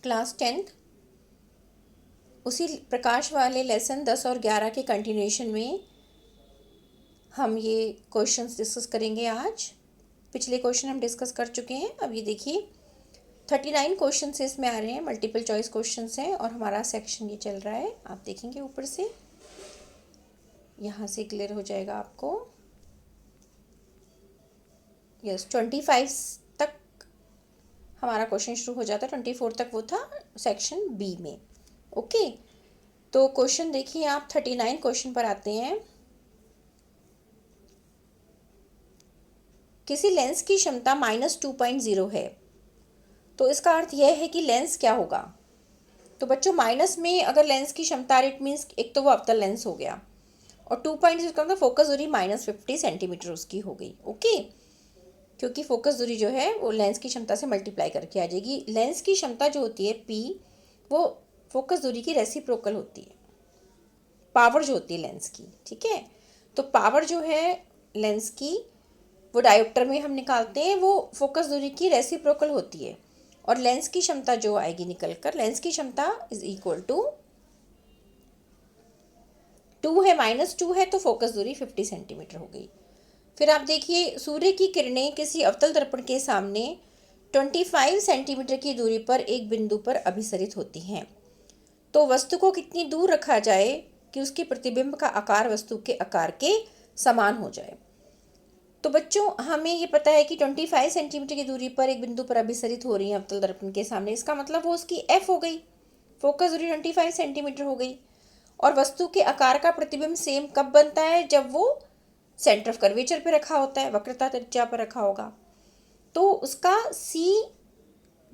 Class 10th उसी प्रकाश वाले lesson 10 और 11 के कंटिन्यूएशन में हम ये क्वेश्चंस डिस्कस करेंगे आज। पिछले क्वेश्चन हम डिस्कस कर चुके हैं। अब ये देखिए 39 क्वेश्चन इसमें आ रहे हैं, मल्टीपल चॉइस क्वेश्चंस हैं और हमारा सेक्शन ये चल रहा है। आप देखेंगे ऊपर से, यहाँ से क्लियर हो जाएगा आपको। यस 25 तक हमारा क्वेश्चन शुरू हो जाता है, 24 तक वो था सेक्शन बी में। ओके, तो क्वेश्चन देखिए आप 39 क्वेश्चन पर आते हैं। किसी लेंस की क्षमता -2.0 है, तो इसका अर्थ यह है कि लेंस क्या होगा। तो बच्चों माइनस में अगर लेंस की क्षमता, इट मीन्स एक तो वो अवतल लेंस हो गया, और 2.0 का मतलब फोकस दूरी -50 सेंटीमीटर उसकी हो गई। ओके, क्योंकि फोकस दूरी जो है वो लेंस की क्षमता से मल्टीप्लाई करके आ जाएगी। लेंस की क्षमता जो होती है P, वो फोकस दूरी की रेसिप्रोकल होती है, पावर जो होती है लेंस की। ठीक है, तो पावर जो है लेंस की वो डायोप्टर में हम निकालते हैं, वो फोकस दूरी की रेसिप्रोकल होती है। और लेंस की क्षमता जो आएगी निकल कर, लेंस की क्षमता इज इक्वल टू 2 है, -2 है, तो फोकस दूरी 50 सेंटीमीटर हो गई। फिर आप देखिए सूर्य की किरणें किसी अवतल दर्पण के सामने 25 सेंटीमीटर की दूरी पर एक बिंदु पर अभिसरित होती हैं। तो वस्तु को कितनी दूर रखा जाए कि उसके प्रतिबिंब का आकार वस्तु के आकार के समान हो जाए। तो बच्चों हमें ये पता है कि 25 सेंटीमीटर की दूरी पर एक बिंदु पर अभिसरित हो रही है अवतल दर्पण के सामने, इसका मतलब वो उसकी F हो गई, फोकस दूरी 25 सेंटीमीटर हो गई। और वस्तु के आकार का प्रतिबिंब सेम कब बनता है, जब वो सेंटर ऑफ कर्वेचर पे रखा होता है, वक्रता त्रिज्या पर रखा होगा। तो उसका C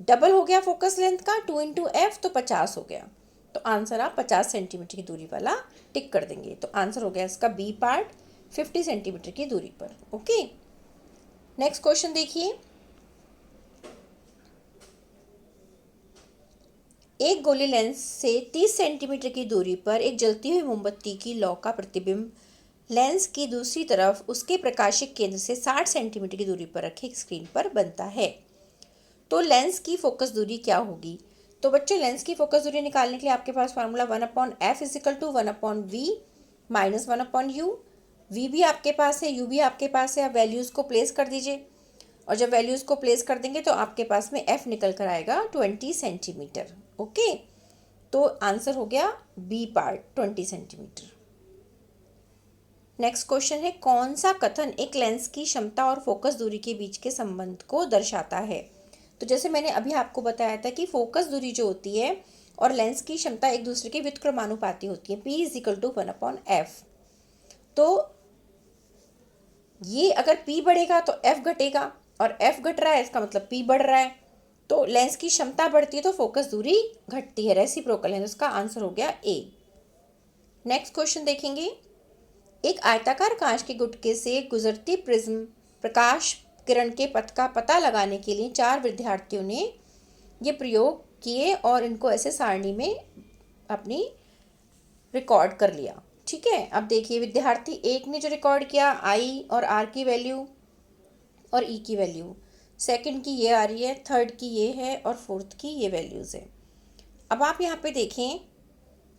डबल हो गया फोकस लेंथ का, 2 इंटू F, तो 50 हो गया। तो आंसर आप 50 सेंटीमीटर की दूरी वाला टिक कर देंगे। तो आंसर हो गया इसका बी पार्ट, 50 सेंटीमीटर की दूरी पर। ओके, नेक्स्ट क्वेश्चन देखिए। एक गोली लेंस से 30 सेंटीमीटर की दूरी पर एक जलती हुई मोमबत्ती की लौ का प्रतिबिंब लेंस की दूसरी तरफ उसके प्रकाशिक केंद्र से 60 सेंटीमीटर की दूरी पर रखे स्क्रीन पर बनता है। तो लेंस की फोकस दूरी क्या होगी। तो बच्चों लेंस की फोकस दूरी निकालने के लिए आपके पास formula 1/f equal to 1/v minus 1/u। v भी आपके पास है, u भी आपके पास है। आप वैल्यूज़ को प्लेस कर दीजिए, और जब वैल्यूज़ को प्लेस कर देंगे तो आपके पास में f निकल कर आएगा 20 सेंटीमीटर। ओके, तो आंसर हो गया B part, 20 centimetre. Next question है, कौन सा कथन एक लेंस की क्षमता और फोकस दूरी के बीच के संबंध को दर्शाता है। तो जैसे मैंने अभी आपको बताया था कि फोकस दूरी जो होती है और लेंस की क्षमता एक दूसरे के व्युत्क्रमानुपाती होती है, P इजिकल टू 1/f। तो ये अगर P बढ़ेगा तो F घटेगा, और F घट रहा है इसका मतलब P बढ़ रहा है। तो लेंस की क्षमता बढ़ती है तो फोकस दूरी घटती है, रेसिप्रोकल है। तो इसका आंसर हो गया ए। नेक्स्ट क्वेश्चन देखेंगे। एक आयताकार कांच के गुटके से गुजरती प्रिज्म प्रकाश किरण के पथ का पता लगाने के लिए 4 विद्यार्थियों ने ये प्रयोग किए और इनको ऐसे सारणी में अपनी रिकॉर्ड कर लिया। ठीक है, अब देखिए विद्यार्थी एक ने जो रिकॉर्ड किया I और R की वैल्यू और E की वैल्यू, सेकंड की ये आ रही है, थर्ड की ये है, और फोर्थ की ये वैल्यूज़ है। अब आप यहाँ पे देखें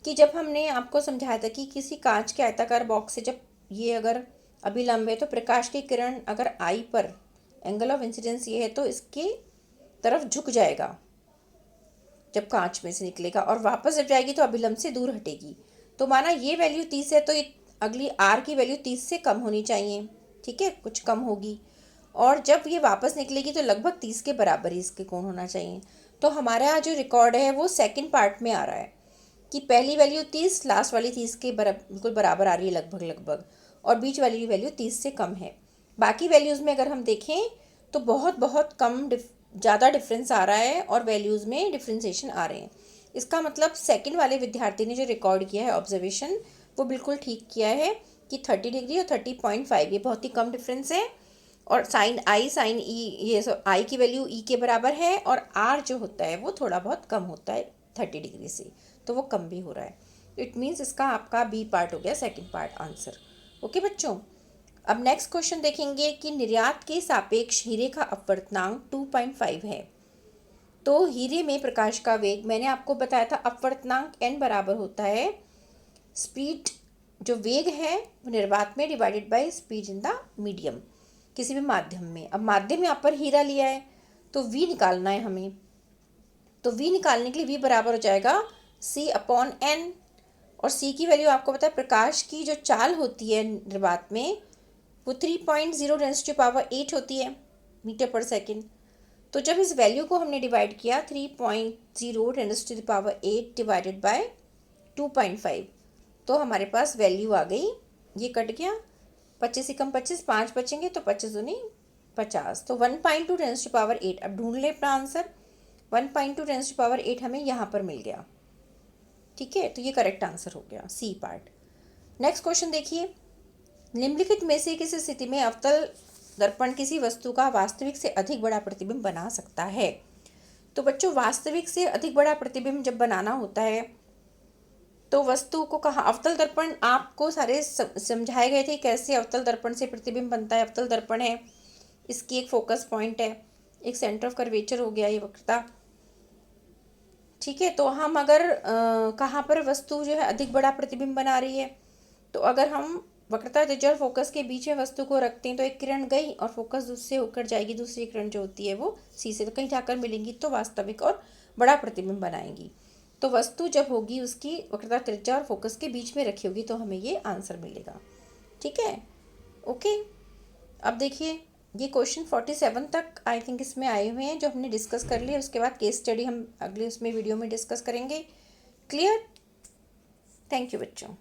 कि जब हमने आपको समझाया था कि किसी कांच के आयताकार बॉक्स से जब ये अगर अभिलंब है तो प्रकाश की किरण अगर I पर एंगल ऑफ इंसिडेंस ये है तो इसके तरफ झुक जाएगा जब कांच में से निकलेगा, और वापस जब जाएगी तो अभिलंब से दूर हटेगी। तो माना ये वैल्यू 30 है तो ये अगली R की वैल्यू 30 से कम होनी चाहिए। ठीक है, कुछ कम होगी, और जब ये वापस निकलेगी तो लगभग 30 के बराबर ही इसके कोण होना चाहिए। तो हमारा यहाँ जो रिकॉर्ड है वो सेकंड पार्ट में आ रहा है कि पहली वैल्यू 30, लास्ट वाली 30 के बिल्कुल बराबर आ रही है लगभग, और बीच वाली वैल्यू 30 से कम है। बाकी वैल्यूज़ में अगर हम देखें तो बहुत कम ज़्यादा डिफरेंस आ रहा है, और वैल्यूज़ में डिफ्रेंसिएशन आ रहे हैं। इसका मतलब सेकंड वाले विद्यार्थी ने जो रिकॉर्ड किया है ऑब्जर्वेशन, वो बिल्कुल ठीक किया है कि 30 डिग्री और 30.5 ये बहुत ही कम डिफरेंस है। और साइन I साइन E, ये I की वैल्यू E के बराबर है, और R जो होता है वो थोड़ा बहुत कम होता है 30 डिग्री से, तो वो कम भी हो रहा है। इट मीन्स इसका आपका बी पार्ट हो गया, सेकंड पार्ट आंसर। ओके बच्चों, अब नेक्स्ट क्वेश्चन देखेंगे कि निर्यात के सापेक्ष हीरे का अपवर्तनांक 2.5 है। तो हीरे में प्रकाश का वेग मैंने आपको बताया था अपवर्तनांक n बराबर होता है स्पीड, जो वेग है वो निर्वात में divided by speed in the medium, किसी भी माध्यम में। अब माध्यम यहाँ पर हीरा लिया है तो v निकालना है हमें, तो v निकालने के लिए v बराबर हो जाएगा c/n, और c की वैल्यू आपको पता है प्रकाश की जो चाल होती है निर्वात में वो 3.0 × 10⁸ होती है मीटर पर सेकेंड। तो जब इस वैल्यू को हमने डिवाइड किया 3.0 × 10⁸ डिवाइडेड बाय 2.5, तो हमारे पास वैल्यू आ गई, ये कट गया, 25 से कम 25, 5 बचेंगे तो 25 दूनी 50, तो 1.2 × 10⁸। अब ढूंढ ले अपना आंसर, 1.2 × 10⁸ हमें यहाँ पर मिल गया। ठीक है, तो ये करेक्ट आंसर हो गया सी पार्ट। नेक्स्ट क्वेश्चन देखिए, निम्नलिखित में से किस स्थिति में अवतल दर्पण किसी वस्तु का वास्तविक से अधिक बड़ा प्रतिबिंब बना सकता है। तो बच्चों, वास्तविक से अधिक बड़ा प्रतिबिंब जब बनाना होता है तो वस्तु को कहाँ, अवतल दर्पण आपको सारे समझाए गए थे कैसे अवतल दर्पण से प्रतिबिंब बनता है। अवतल दर्पण है, इसकी एक फोकस पॉइंट है, एक सेंटर ऑफ कर्वेचर हो गया ये वक्रता। ठीक है, तो हम अगर कहाँ पर वस्तु जो है अधिक बड़ा प्रतिबिंब बना रही है, तो अगर हम वक्रता त्रिज्या और फोकस के बीच में वस्तु को रखते हैं तो एक किरण गई और फोकस उससे होकर जाएगी, दूसरी किरण जो होती है वो सी से कहीं जाकर मिलेंगी तो वास्तविक और बड़ा प्रतिबिंब बनाएंगी। तो वस्तु जब होगी उसकी वक्रता त्रिज्या और फोकस के बीच में रखी होगी तो हमें ये आंसर मिलेगा। ठीक है, ओके। अब देखिए ये क्वेश्चन 47 तक आई थिंक इसमें आए हुए हैं जो हमने डिस्कस कर लिए, उसके बाद केस स्टडी हम अगले उसमें वीडियो में डिस्कस करेंगे। क्लियर? थैंक यू बच्चों।